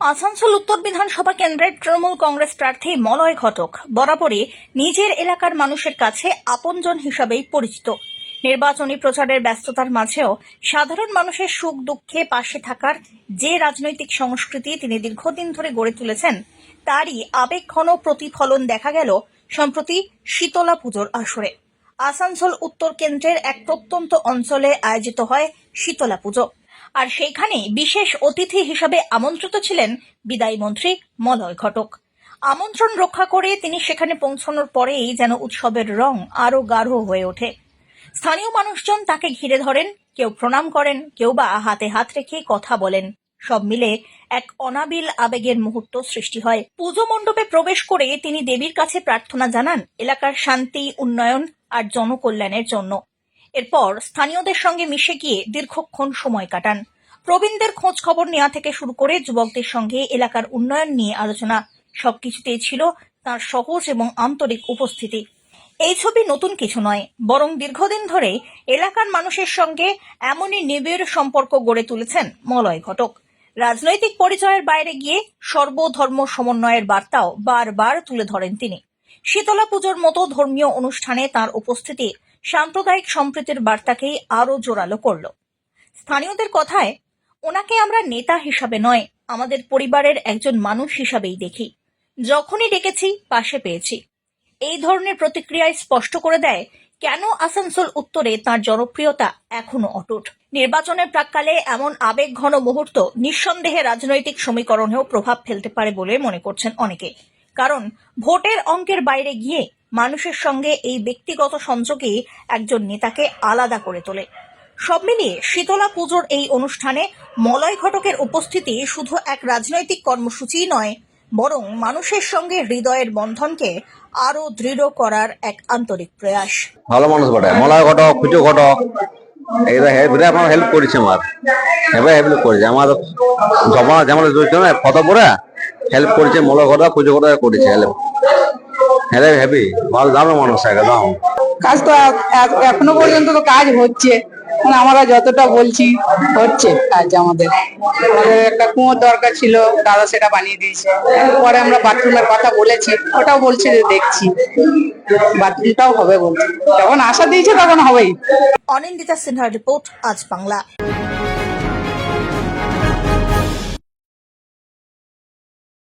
আসানসোল উত্তর বিধানসভা কেন্দ্রের তৃণমূল কংগ্রেস প্রার্থী মলয় ঘটক বরাবরই নিজের এলাকার মানুষের কাছে আপনজন হিসাবেই পরিচিত। নির্বাচনী প্রচারের ব্যস্ততার মাঝেও সাধারণ মানুষের সুখ দুঃখে পাশে থাকার যে রাজনৈতিক সংস্কৃতি তিনি দীর্ঘদিন ধরে গড়ে তুলেছেন, তারই আবেগঘন প্রতিফলন দেখা গেল সম্প্রতি শীতলা পুজোর আসরে। আসানসোল উত্তর কেন্দ্রের এক প্রত্যন্ত অঞ্চলে আয়োজিত হয় শীতলা পুজো, আর সেইখানে বিশেষ অতিথি হিসাবে আমন্ত্রিত ছিলেন বিদায়ী মন্ত্রী মলয় ঘটক। আমন্ত্রণ রক্ষা করে তিনি সেখানে পৌঁছানোর পরেই যেন উৎসবের রং আরো গাঢ় হয়ে ওঠে। স্থানীয় মানুষজন তাকে ঘিরে ধরেন, কেউ প্রণাম করেন, কেউ বা হাতে হাত রেখে কথা বলেন। সব মিলে এক অনাবিল আবেগের মুহূর্ত সৃষ্টি হয়। পুজো মণ্ডপে প্রবেশ করে তিনি দেবীর কাছে প্রার্থনা জানান এলাকার শান্তি, উন্নয়ন আর জনকল্যাণের জন্য। এরপর স্থানীয়দের সঙ্গে মিশে গিয়ে দীর্ঘক্ষণ সময় কাটান। প্রবীণদের খোঁজ খবর নেওয়া থেকে শুরু করে যুবকদের সঙ্গে এলাকার উন্নয়ন নিয়ে আলোচনা, সবকিছুতেই ছিল তার সহজ এবং আন্তরিক উপস্থিতি। এই ছবি নতুন কিছু নয়, বরং দীর্ঘদিন ধরে এলাকার মানুষের সঙ্গে এমনই নিবিড় সম্পর্ক গড়ে তুলেছেন মলয় ঘটক। রাজনৈতিক পরিচয়ের বাইরে গিয়ে সর্বধর্ম সমন্বয়ের বার্তাও বারবার তুলে ধরেন তিনি। শীতলা পুজোর মতো ধর্মীয় অনুষ্ঠানে তার উপস্থিতি সাম্প্রদায়িক সম্প্রীতির বার্তাকেই আরো জোরালো করল। স্থানীয়দের কথায়, ওনাকে আমরা নেতা হিসাবে নয়, আমাদের পরিবারের একজন মানুষ হিসাবেই দেখি। যখনই ডেকেছি পাশে পেয়েছি। এই ধরনের প্রতিক্রিয়ায় স্পষ্ট করে দেয় কেন আসানসোল উত্তরে তার জনপ্রিয়তা এখনো অটুট। নির্বাচনের প্রাক্কালে এমন আবেগঘন মুহূর্ত নিঃসন্দেহে রাজনৈতিক সমীকরণেও প্রভাব ফেলতে পারে বলে মনে করছেন অনেকে। কারণ ভোটের অঙ্কের বাইরে গিয়ে মানুষের সঙ্গে এই ব্যক্তিগত সংযোগই একজন নেতাকে আলাদা করে তোলে। সব মিলিয়ে শীতলা পুজোর এই অনুষ্ঠানে মলয় ঘটকের উপস্থিতি শুধু এক রাজনৈতিক কর্মসূচিই নয়, বরং মানুষের সঙ্গে হৃদয়ের বন্ধনকে আরো দৃঢ় করার এক আন্তরিক প্রয়াস। ভালো মানুষ বটে মলয় ঘটক, পুজো ঘটক, এরা আমার হেল্প করেছে, হেল্প করেছে আমার জমা যেমন কত পরে হেল্প করেছে। মলয় ঘটক পুজো ঘটক করেছে হেল্প, হ্যাপি, ভালো দারুণ মানুষ একদম। কাজ তো এখনো পর্যন্ত তো কাজ হচ্ছে, আমরা যতটা বলছি হচ্ছে কাজ। আমাদের একটা কুয়োর দরকার ছিল, দাদা সেটা বানিয়ে দিয়েছে। পরে আমরা বাথরুমের কথা বলেছি, ওটাও বলছে যে দেখছি, বাথরুমটাও হবে বলছে। যখন আশা দিয়েছে তখন হবেই। অনিন্দিতা সিনহার রিপোর্ট, আজ বাংলা।